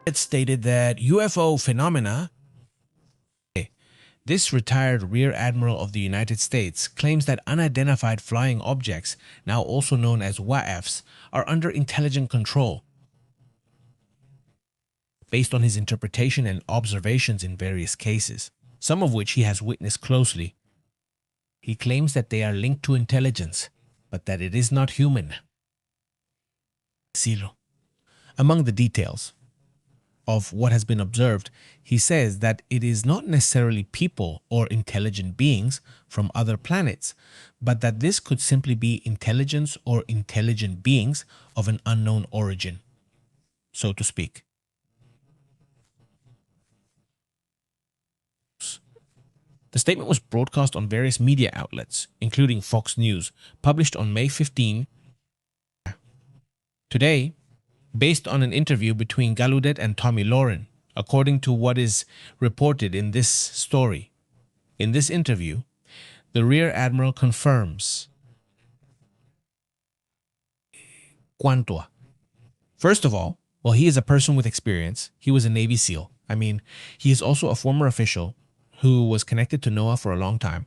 It stated that UFO phenomena. This retired Rear Admiral of the United States claims that unidentified flying objects, now also known as UAPs, are under intelligent control. Based on his interpretation and observations in various cases, some of which he has witnessed closely, he claims that they are linked to intelligence, but that it is not human. Among the details of what has been observed, he says that it is not necessarily people or intelligent beings from other planets, but that this could simply be intelligence or intelligent beings of an unknown origin, so to speak. The statement was broadcast on various media outlets, including Fox News, published on May 15. Today, based on an interview between Galludet and Tommy Lauren, according to what is reported in this story. In this interview, the Rear Admiral confirms Quantua. First of all, well, he is a person with experience. He was a Navy SEAL. I mean, he is also a former official who was connected to NOAA for a long time,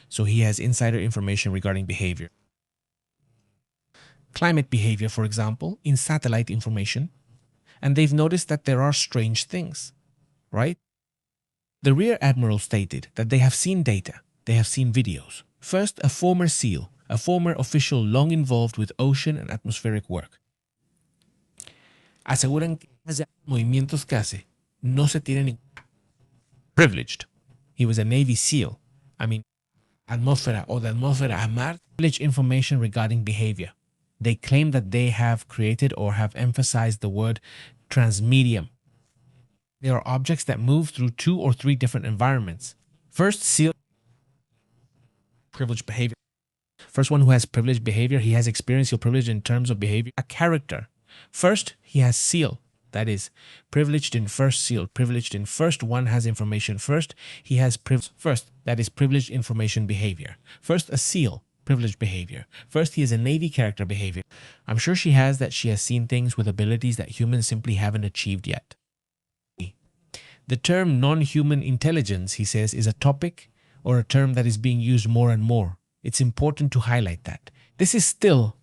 so he has insider information regarding behavior. Climate behavior, for example, in satellite information, and they've noticed that there are strange things, right? The Rear Admiral stated that they have seen data, they have seen videos. First, a former SEAL, a former official long involved with ocean and atmospheric work. Aseguran que los movimientos que hace no se tienen privileged. He was a Navy SEAL. I mean, atmósfera or the atmósfera a mar, privileged information regarding behavior. They claim that they have created or have emphasized the word transmedium. There are objects that move through 2 or 3 different environments. First, SEAL, privileged behavior. First one who has privileged behavior, he has experiential privilege in terms of behavior. A character. First, he has SEAL. That is, privileged in first SEAL. Privileged in first one has information first. He has first. That is privileged information behavior. First, a SEAL. Privileged behavior. First, he is a Navy character behavior. I'm sure she has seen things with abilities that humans simply haven't achieved yet. The term non-human intelligence, he says, is a topic or a term that is being used more and more. It's important to highlight that. This is still,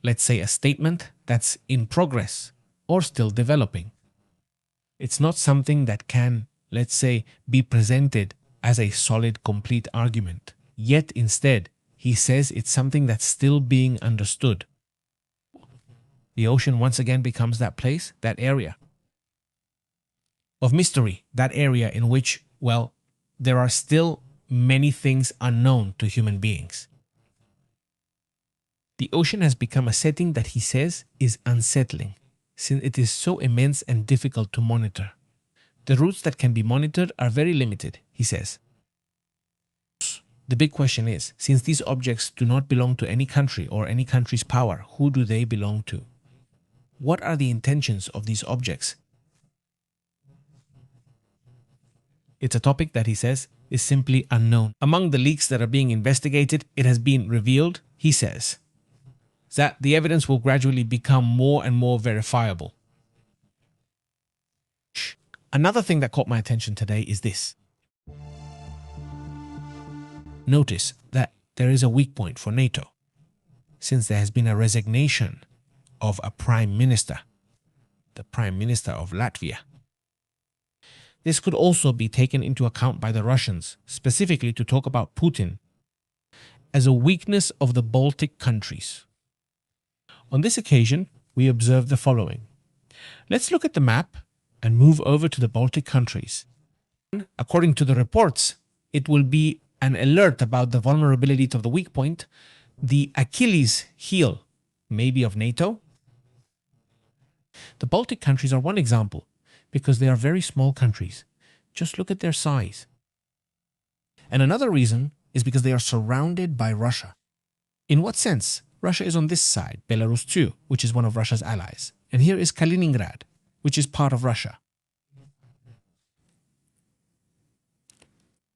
let's say, a statement that's in progress or still developing. It's not something that can, let's say, be presented as a solid, complete argument. Yet instead, he says it's something that's still being understood. The ocean once again becomes that place, that area of mystery, that area in which, well, there are still many things unknown to human beings. The ocean has become a setting that he says is unsettling, since it is so immense and difficult to monitor. The routes that can be monitored are very limited, he says. The big question is, since these objects do not belong to any country or any country's power, who do they belong to? What are the intentions of these objects? It's a topic that he says is simply unknown. Among the leaks that are being investigated, it has been revealed, he says, that the evidence will gradually become more and more verifiable. Another thing that caught my attention today is this. Notice that there is a weak point for NATO, since there has been a resignation of a prime minister, the prime minister of Latvia. This could also be taken into account by the Russians, specifically to talk about Putin, as a weakness of the Baltic countries. On this occasion, we observe the following. Let's look at the map and move over to the Baltic countries. According to the reports, it will be an alert about the vulnerability of the weak point, the Achilles heel, maybe of NATO. The Baltic countries are one example because they are very small countries. Just look at their size. And another reason is because they are surrounded by Russia. In what sense? Russia is on this side, Belarus too, which is one of Russia's allies. And here is Kaliningrad, which is part of Russia.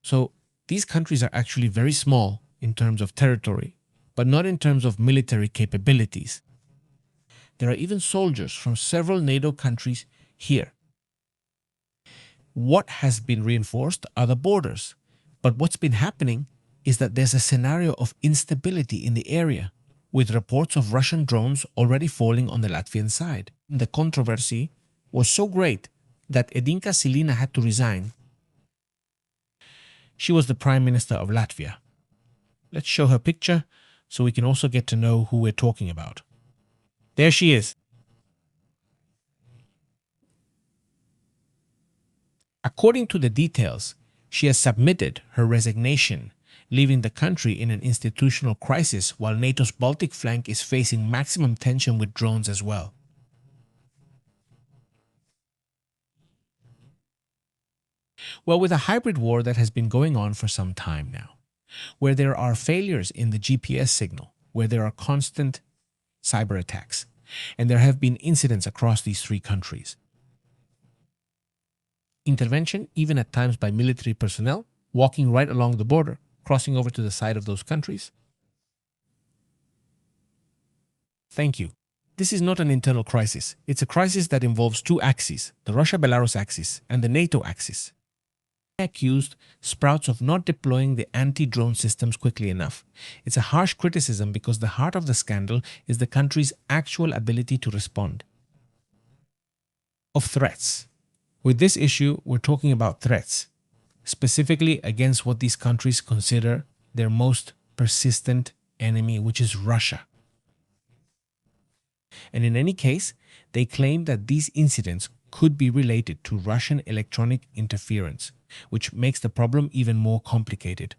So these countries are actually very small in terms of territory, but not in terms of military capabilities. There are even soldiers from several NATO countries here. What has been reinforced are the borders. But what's been happening is that there's a scenario of instability in the area, with reports of Russian drones already falling on the Latvian side. The controversy was so great that Edinka Silina had to resign. She was the Prime Minister of Latvia. Let's show her picture so we can also get to know who we're talking about. There she is. According to the details, she has submitted her resignation, leaving the country in an institutional crisis while NATO's Baltic flank is facing maximum tension with drones as well. Well, with a hybrid war that has been going on for some time now, where there are failures in the GPS signal, where there are constant cyber attacks, and there have been incidents across these three countries. Intervention, even at times by military personnel, walking right along the border, crossing over to the side of those countries. Thank you. This is not an internal crisis. It's a crisis that involves two axes, the Russia-Belarus axis and the NATO axis. Accused Sprouts of not deploying the anti-drone systems quickly enough. It's a harsh criticism because the heart of the scandal is the country's actual ability to respond. Of threats. With this issue, we're talking about threats, specifically against what these countries consider their most persistent enemy, which is Russia. And in any case, they claim that these incidents could be related to Russian electronic interference, which makes the problem even more complicated.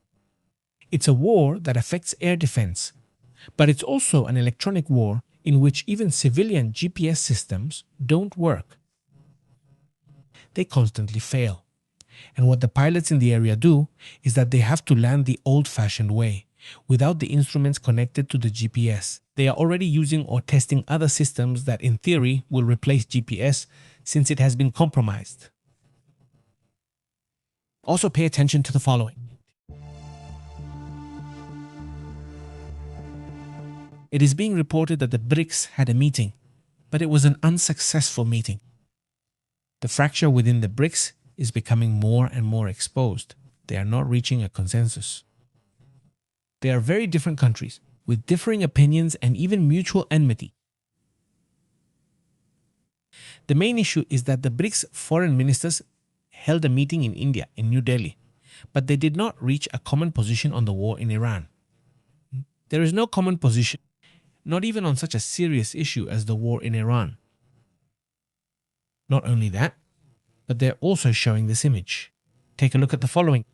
It's a war that affects air defense, but it's also an electronic war in which even civilian GPS systems don't work. They constantly fail. And what the pilots in the area do is that they have to land the old-fashioned way, without the instruments connected to the GPS. They are already using or testing other systems that in theory will replace GPS since it has been compromised. Also pay attention to the following. It is being reported that the BRICS had a meeting, but it was an unsuccessful meeting. The fracture within the BRICS is becoming more and more exposed. They are not reaching a consensus. They are very different countries with differing opinions and even mutual enmity. The main issue is that the BRICS foreign ministers held a meeting in India, in New Delhi, but they did not reach a common position on the war in Iran. There is no common position, not even on such a serious issue as the war in Iran. Not only that, but they're also showing this image. Take a look at the following.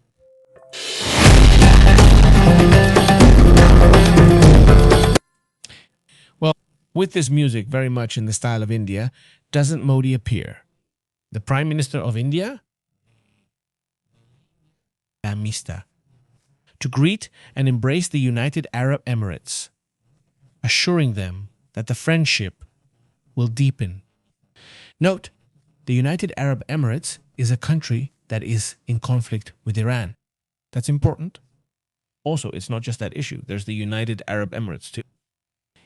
Well, with this music very much in the style of India, doesn't Modi appear? The Prime Minister of India? Amista. To greet and embrace the United Arab Emirates, assuring them that the friendship will deepen. Note, the United Arab Emirates is a country that is in conflict with Iran. That's important. Also, it's not just that issue. There's the United Arab Emirates too.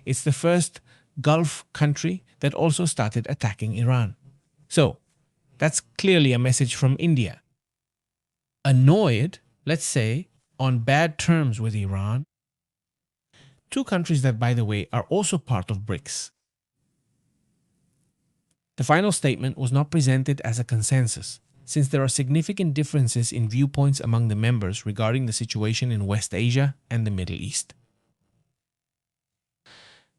It's the first Gulf country that also started attacking Iran. So, that's clearly a message from India. Annoyed, let's say, on bad terms with Iran. Two countries that, by the way, are also part of BRICS. The final statement was not presented as a consensus, since there are significant differences in viewpoints among the members regarding the situation in West Asia and the Middle East.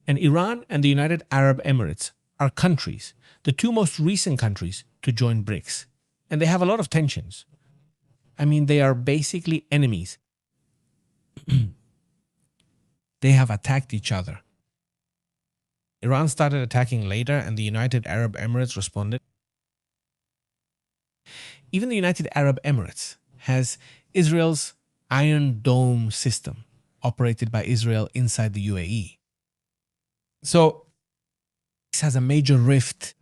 And Iran and the United Arab Emirates are countries, the two most recent countries to join BRICS, and they have a lot of tensions. I mean, they are basically enemies. They have attacked each other. Iran started attacking later and the United Arab Emirates responded. Even the United Arab Emirates has Israel's Iron Dome system operated by Israel inside the UAE. So this has a major rift.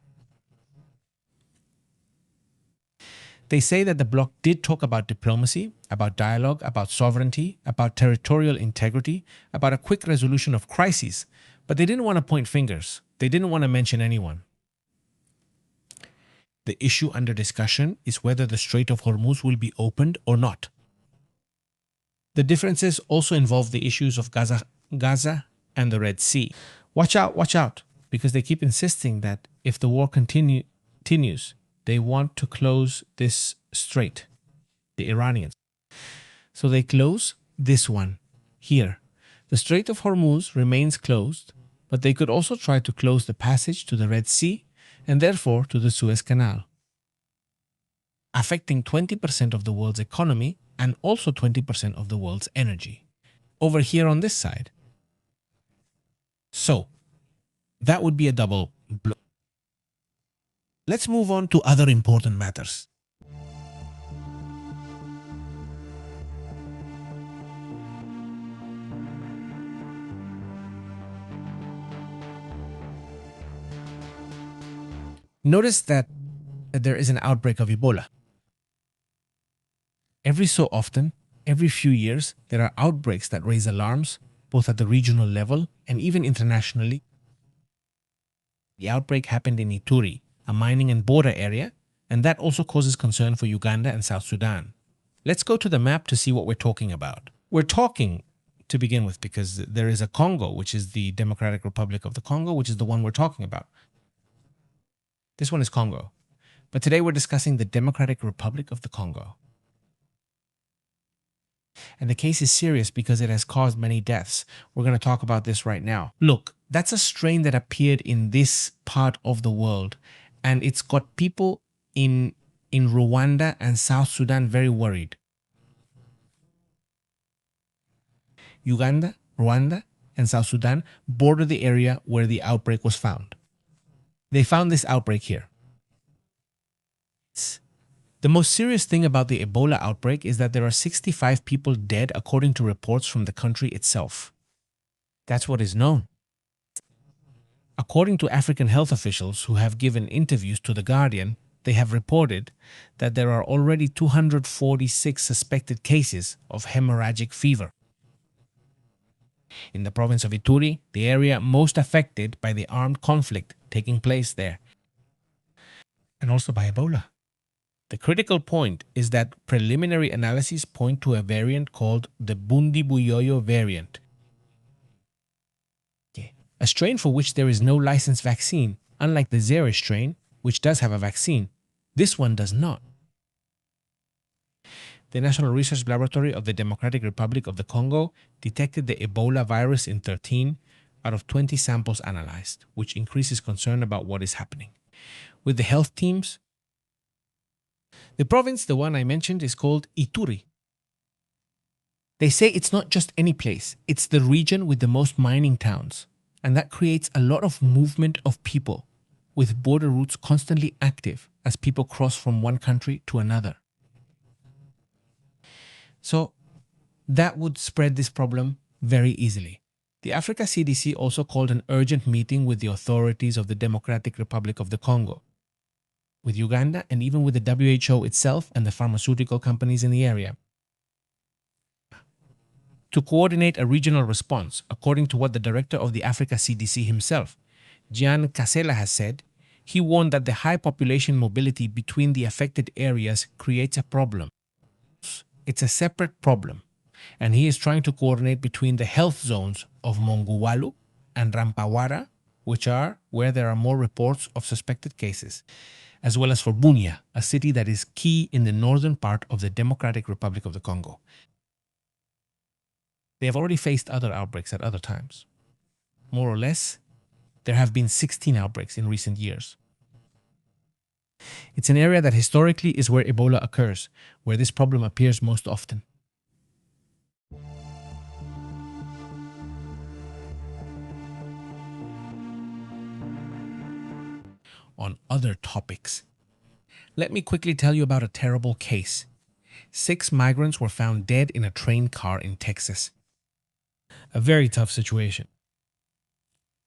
They say that the bloc did talk about diplomacy, about dialogue, about sovereignty, about territorial integrity, about a quick resolution of crises, but they didn't want to point fingers. They didn't want to mention anyone. The issue under discussion is whether the Strait of Hormuz will be opened or not. The differences also involve the issues of Gaza and the Red Sea. Watch out, because they keep insisting that if the war continues, they want to close this strait, the Iranians. So they close this one here. The Strait of Hormuz remains closed, but they could also try to close the passage to the Red Sea and therefore to the Suez Canal, affecting 20% of the world's economy and also 20% of the world's energy over here on this side. So that would be a double blow. Let's move on to other important matters. Notice that there is an outbreak of Ebola. Every so often, every few years, there are outbreaks that raise alarms, both at the regional level and even internationally. The outbreak happened in Ituri, a mining and border area, and that also causes concern for Uganda and South Sudan. Let's go to the map to see what we're talking about. We're talking, to begin with, because there is a Congo, which is the Democratic Republic of the Congo, which is the one we're talking about. This one is Congo. But today we're discussing the Democratic Republic of the Congo. And the case is serious because it has caused many deaths. We're going to talk about this right now. Look, that's a strain that appeared in this part of the world, and it's got people in Rwanda and South Sudan very worried. Uganda, Rwanda, and South Sudan border the area where the outbreak was found. They found this outbreak here. The most serious thing about the Ebola outbreak is that there are 65 people dead according to reports from the country itself. That's what is known. According to African health officials who have given interviews to The Guardian, they have reported that there are already 246 suspected cases of hemorrhagic fever. In the province of Ituri, the area most affected by the armed conflict taking place there, and also by Ebola. The critical point is that preliminary analyses point to a variant called the Bundi-Buyoyo variant, a strain for which there is no licensed vaccine, unlike the Zaire strain, which does have a vaccine. This one does not. The National Research Laboratory of the Democratic Republic of the Congo detected the Ebola virus in 13 out of 20 samples analyzed, which increases concern about what is happening. With the health teams, the province, the one I mentioned, is called Ituri. They say it's not just any place, it's the region with the most mining towns, and that creates a lot of movement of people, with border routes constantly active as people cross from one country to another. So that would spread this problem very easily. The Africa CDC also called an urgent meeting with the authorities of the Democratic Republic of the Congo, with Uganda, and even with the WHO itself and the pharmaceutical companies in the area, to coordinate a regional response, according to what the director of the Africa CDC himself, Gian Casella, has said. He warned that the high population mobility between the affected areas creates a problem. It's a separate problem, and he is trying to coordinate between the health zones of Monguwalu and Rampawara, which are where there are more reports of suspected cases, as well as for Bunia, a city that is key in the northern part of the Democratic Republic of the Congo. They have already faced other outbreaks at other times. More or less, there have been 16 outbreaks in recent years. It's an area that historically is where Ebola occurs, where this problem appears most often. On other topics, let me quickly tell you about a terrible case. 6 migrants were found dead in a train car in Texas. A very tough situation.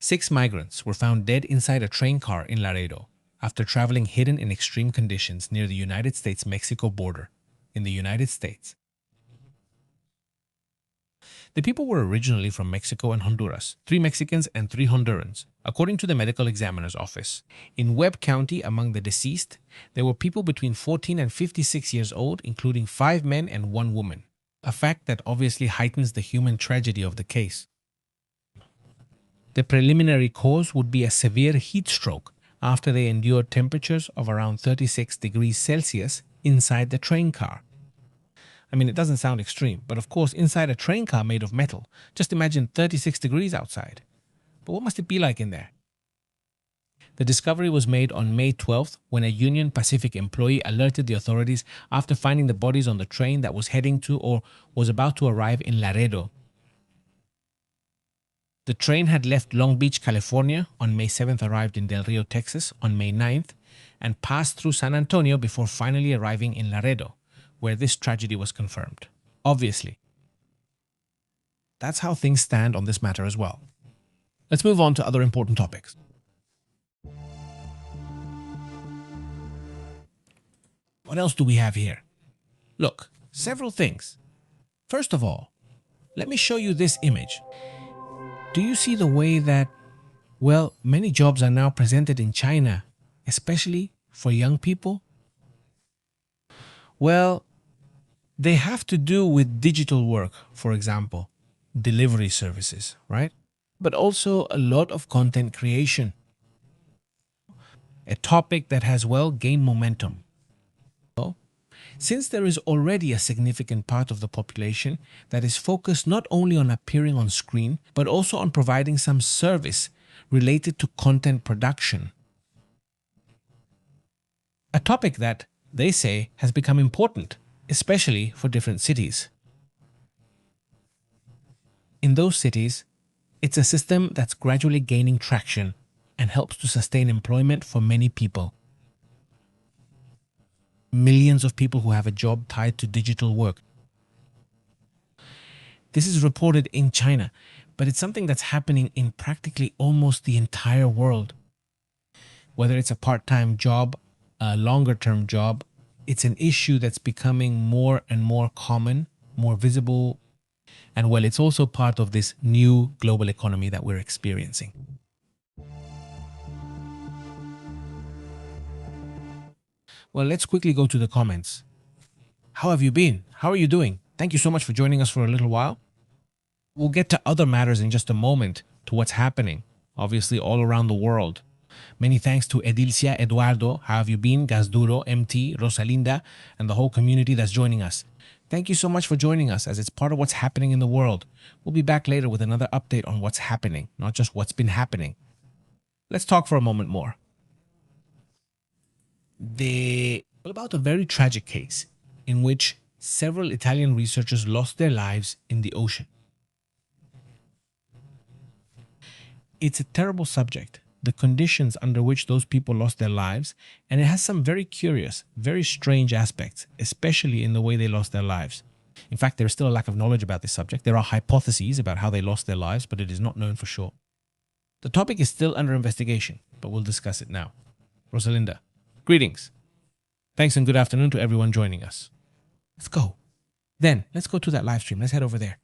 6 migrants were found dead inside a train car in Laredo after traveling hidden in extreme conditions near the United States-Mexico border in the United States. The people were originally from Mexico and Honduras, 3 Mexicans and 3 Hondurans, according to the medical examiner's office. In Webb County, among the deceased, there were people between 14 and 56 years old, including 5 men and 1 woman, a fact that obviously heightens the human tragedy of the case. The preliminary cause would be a severe heat stroke after they endured temperatures of around 36 degrees Celsius inside the train car. I mean, it doesn't sound extreme, but of course, inside a train car made of metal, just imagine 36 degrees outside. But what must it be like in there? The discovery was made on May 12th when a Union Pacific employee alerted the authorities after finding the bodies on the train that was heading to or was about to arrive in Laredo. The train had left Long Beach, California on May 7th, arrived in Del Rio, Texas on May 9th, and passed through San Antonio before finally arriving in Laredo, where this tragedy was confirmed. Obviously. That's how things stand on this matter as well. Let's move on to other important topics. What else do we have here? Look, several things. First of all, let me show you this image. Do you see the way that, well, many jobs are now presented in China, especially for young people? Well, they have to do with digital work, for example, delivery services, right? But also a lot of content creation. A topic that has, well, gained momentum. Since there is already a significant part of the population that is focused not only on appearing on screen, but also on providing some service related to content production. A topic that, they say, has become important, especially for different cities. In those cities, it's a system that's gradually gaining traction and helps to sustain employment for many people. Millions of people who have a job tied to digital work. This is reported in China, but it's something that's happening in practically almost the entire world. Whether it's a part-time job, a longer-term job, it's an issue that's becoming more and more common, more visible, and well, it's also part of this new global economy that we're experiencing. Well, let's quickly go to the comments. How have you been? How are you doing? Thank you so much for joining us for a little while. We'll get to other matters in just a moment, to what's happening, obviously all around the world. Many thanks to Edilcia, Eduardo, how have you been, Gazduro, MT, Rosalinda, and the whole community that's joining us. Thank you so much for joining us, as it's part of what's happening in the world. We'll be back later with another update on what's happening, not just what's been happening. Let's talk for a moment more. About a very tragic case in which several Italian researchers lost their lives in the ocean. It's a terrible subject, the conditions under which those people lost their lives, and it has some very curious, very strange aspects, especially in the way they lost their lives. In fact, there is still a lack of knowledge about this subject. There are hypotheses about how they lost their lives, but it is not known for sure. The topic is still under investigation, but we'll discuss it now. Rosalinda, greetings. Thanks and good afternoon to everyone joining us. Let's go. Then, let's go to that live stream. Let's head over there.